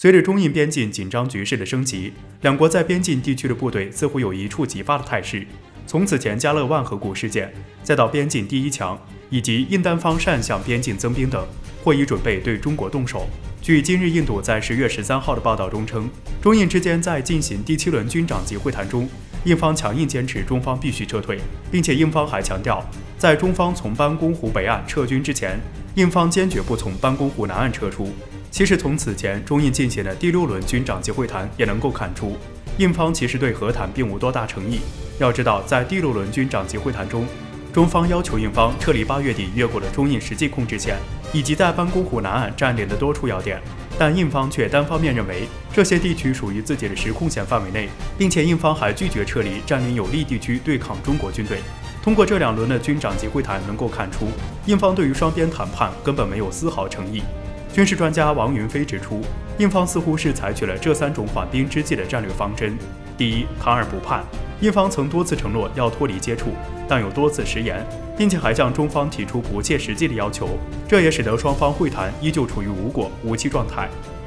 随着中印边境紧张局势的升级，两国在边境地区的部队似乎有一触即发的态势。从此前加勒万河谷事件，再到边境第一墙，以及印丹方擅向边境增兵等，或已准备对中国动手。据今日印度在10月13号的报道中称，中印之间在进行第7轮军长级会谈中，印方强硬坚持中方必须撤退，并且印方还强调，在中方从班公湖北岸撤军之前，印方坚决不从班公湖南岸撤出。其实从此前中印进行的第6轮军长级会谈也能够看出，印方其实对和谈并无多大诚意。要知道，在第6轮军长级会谈中，中方要求印方撤离8月底越过了中印实际控制线，以及在班公湖南岸占领的多处要点，但印方却单方面认为这些地区属于自己的实控线范围内，并且印方还拒绝撤离占领有利地区对抗中国军队。通过这2轮的军长级会谈能够看出，印方对于双边谈判根本没有丝毫诚意。军事专家王云飞指出，印方似乎是采取了这3种缓兵之计的战略方针。第一，谈而不判。印方曾多次承诺要脱离接触，但有多次食言，并且还向中方提出不切实际的要求，这也使得双方会谈依旧处于无果无期状态。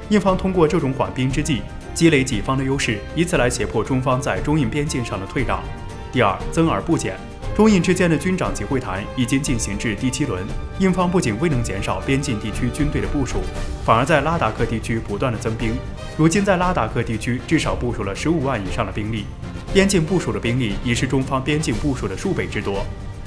印方通过这种缓兵之计，积累己方的优势，以此来胁迫中方在中印边境上的退让。第二，增而不减。中印之间的军长级会谈已经进行至第7轮，印方不仅未能减少边境地区军队的部署，反而在拉达克地区不断的增兵。如今在拉达克地区至少部署了15万以上的兵力，边境部署的兵力已是中方边境部署的数倍之多。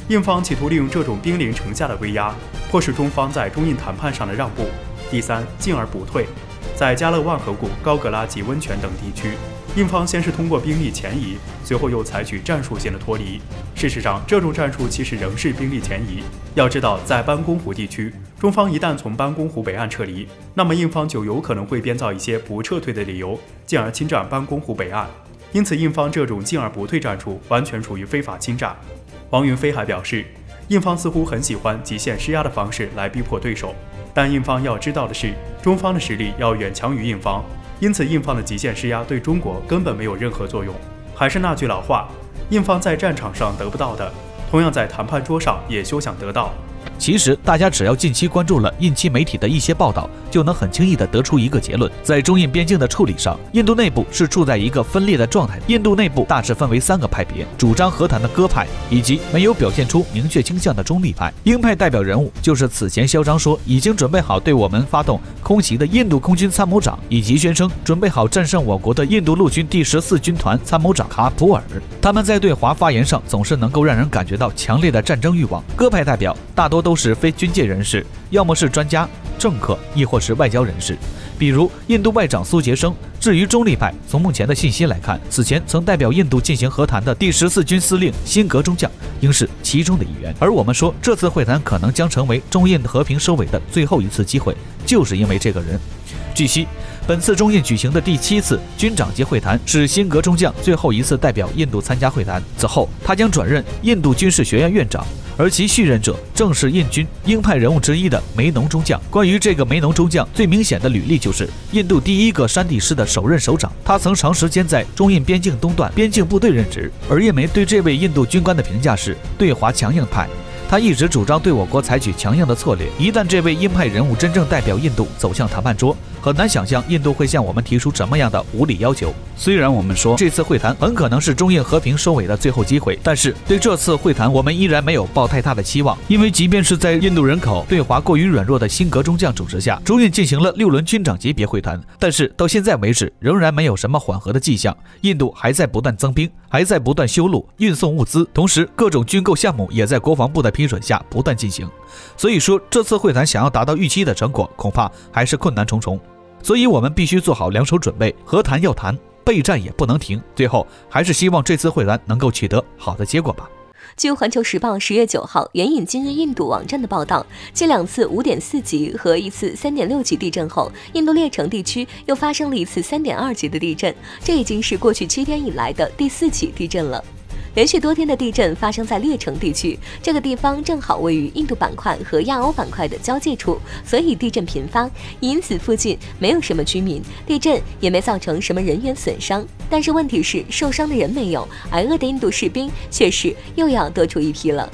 印方企图利用这种兵临城下的威压，迫使中方在中印谈判上的让步。第三，进而补退。在加勒万河谷、高格拉及温泉等地区，印方先是通过兵力前移，随后又采取战术性的脱离。事实上，这种战术其实仍是兵力前移。要知道，在班公湖地区，中方一旦从班公湖北岸撤离，那么印方就有可能会编造一些不撤退的理由，进而侵占班公湖北岸。因此，印方这种进而不退战术完全属于非法侵占。王云飞还表示，印方似乎很喜欢极限施压的方式来逼迫对手，但印方要知道的是，中方的实力要远强于印方，因此印方的极限施压对中国根本没有任何作用。还是那句老话，印方在战场上得不到的，同样在谈判桌上也休想得到。其实，大家只要近期关注了印期媒体的一些报道，就能很轻易地得出一个结论：在中印边境的处理上，印度内部是处在一个分裂的状态。印度内部大致分为3个派别：主张和谈的鸽派，以及没有表现出明确倾向的中立派。鹰派代表人物就是此前嚣张说已经准备好对我们发动空袭的印度空军参谋长，以及宣称准备好战胜我国的印度陆军第14军团参谋长卡普尔。他们在对华发言上总是能够让人感觉到强烈的战争欲望。鸽派代表大多都是非军界人士，要么是专家、政客，亦或是外交人士，比如印度外长苏杰生。至于中立派，从目前的信息来看，此前曾代表印度进行和谈的第14军司令辛格中将应是其中的一员。而我们说这次会谈可能将成为中印和平收尾的最后一次机会，就是因为这个人。据悉，本次中印举行的第7次军长级会谈是辛格中将最后一次代表印度参加会谈，此后他将转任印度军事学院院长，而其续任者正是印军鹰派人物之一的梅农中将。关于这个梅农中将，最明显的履历就是印度第1个山地师的首任首长，他曾长时间在中印边境东段边境部队任职。而印媒对这位印度军官的评价是对华强硬派，他一直主张对我国采取强硬的策略。一旦这位鹰派人物真正代表印度走向谈判桌，很难想象印度会向我们提出什么样的无理要求。虽然我们说这次会谈很可能是中印和平收尾的最后机会，但是对这次会谈我们依然没有抱太大的期望，因为即便是在印度人口对华过于软弱的辛格中将主持下，中印进行了6轮军长级别会谈，但是到现在为止仍然没有什么缓和的迹象。印度还在不断增兵，还在不断修路、运送物资，同时各种军购项目也在国防部的批准下不断进行。所以说，这次会谈想要达到预期的成果，恐怕还是困难重重。所以我们必须做好2手准备，和谈要谈，备战也不能停。最后，还是希望这次会谈能够取得好的结果吧。据《环球时报》10月9号援引今日印度网站的报道，继2次5.4级和1次3.6级地震后，印度列城地区又发生了1次3.2级的地震，这已经是过去7天以来的第4起地震了。连续多天的地震发生在列城地区，这个地方正好位于印度板块和亚欧板块的交界处，所以地震频发。因此附近没有什么居民，地震也没造成什么人员损伤。但是问题是，受伤的人没有，挨饿的印度士兵却是又要多出一批了。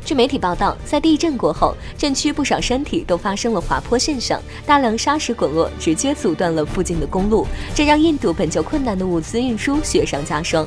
据媒体报道，在地震过后，震区不少山体都发生了滑坡现象，大量沙石滚落，直接阻断了附近的公路，这让印度本就困难的物资运输雪上加霜。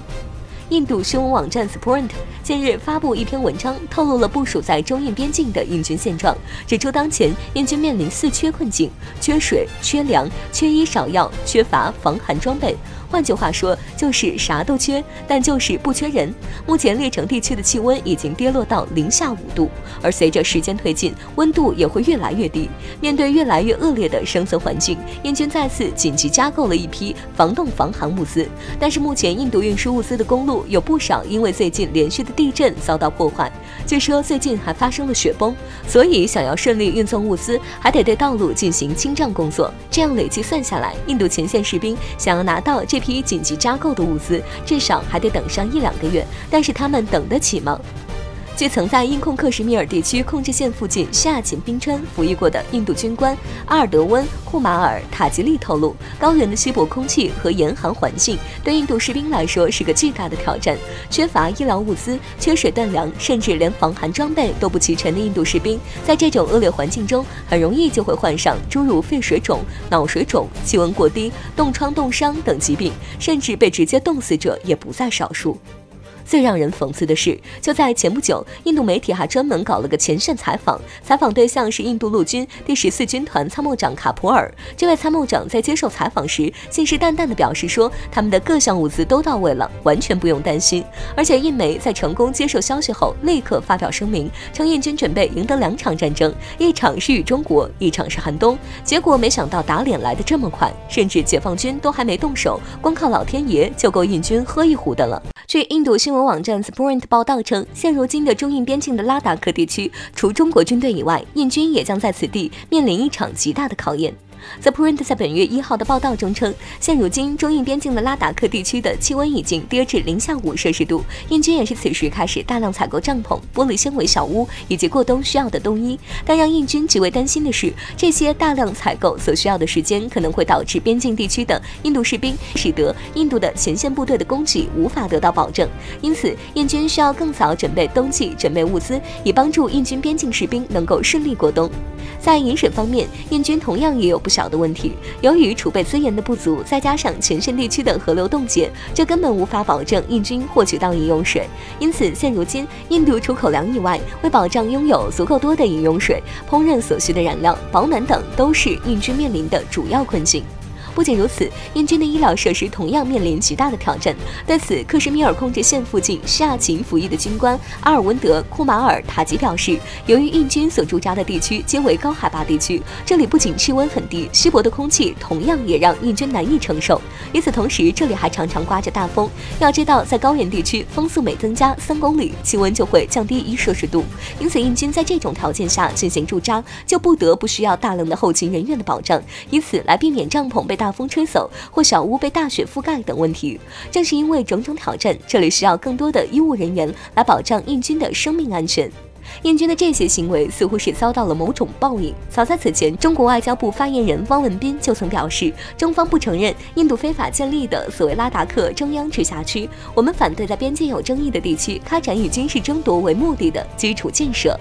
印度新闻网站 Sprint 近日发布一篇文章，透露了部署在中印边境的印军现状，指出当前印军面临4缺困境：缺水、缺粮、缺医少药、缺乏防寒装备。换句话说，就是啥都缺，但就是不缺人。目前列城地区的气温已经跌落到零下5度，而随着时间推进，温度也会越来越低。面对越来越恶劣的生存环境，印军再次紧急加购了一批防冻防寒物资。但是目前印度运输物资的公路有不少因为最近连续的地震遭到破坏，据说最近还发生了雪崩，所以想要顺利运送物资，还得对道路进行清障工作。这样累计算下来，印度前线士兵想要拿到这批紧急加购的物资，至少还得等上1-2个月，但是他们等得起吗？据曾在印控克什米尔地区控制线附近夏勤冰川服役过的印度军官阿尔德温·库马尔·塔吉利透露，高原的稀薄空气和严寒环境对印度士兵来说是个巨大的挑战。缺乏医疗物资、缺水断粮，甚至连防寒装备都不齐全的印度士兵，在这种恶劣环境中，很容易就会患上诸如肺水肿、脑水肿、气温过低、冻疮、冻伤等疾病，甚至被直接冻死者也不在少数。最让人讽刺的是，就在前不久，印度媒体还专门搞了个前线采访，采访对象是印度陆军第14军团参谋长卡普尔。这位参谋长在接受采访时，信誓旦旦地表示说，他们的各项物资都到位了，完全不用担心。而且印媒在成功接受消息后，立刻发表声明，称印军准备赢得2场战争，一场是与中国，一场是寒冬。结果没想到打脸来得这么快，甚至解放军都还没动手，光靠老天爷就够印军喝一壶的了。据印度新闻网站 Sprint 报道称，现如今的中印边境的拉达克地区，除中国军队以外，印军也将在此地面临一场极大的考验。Sprint 在本月1号的报道中称，现如今中印边境的拉达克地区的气温已经跌至零下5摄氏度，印军也是此时开始大量采购帐篷、玻璃纤维小屋以及过冬需要的冬衣。但让印军极为担心的是，这些大量采购所需要的时间可能会导致边境地区的印度士兵，使得印度的前线部队的供给无法得到保证。因此，印军需要更早准备冬季准备物资，以帮助印军边境士兵能够顺利过冬。在饮水方面，印军同样也有不小的问题。由于储备资源的不足，再加上前线地区的河流冻结，这根本无法保证印军获取到饮用水。因此，现如今印度除口粮以外，为保障拥有足够多的饮用水、烹饪所需的燃料、保暖等，都是印军面临的主要困境。不仅如此，印军的医疗设施同样面临极大的挑战。对此，克什米尔控制线附近夏勤服役的军官阿尔温德·库马尔·塔吉表示，由于印军所驻扎的地区皆为高海拔地区，这里不仅气温很低，稀薄的空气同样也让印军难以承受。与此同时，这里还常常刮着大风。要知道，在高原地区，风速每增加3公里，气温就会降低1摄氏度。因此，印军在这种条件下进行驻扎，就不得不需要大量的后勤人员的保障，以此来避免帐篷被大风吹走或小屋被大雪覆盖等问题。正是因为种种挑战，这里需要更多的医务人员来保障印军的生命安全。印军的这些行为似乎是遭到了某种报应。早在此前，中国外交部发言人汪文斌就曾表示，中方不承认印度非法建立的所谓拉达克中央直辖区，我们反对在边界有争议的地区开展以军事争夺为目的的基础建设。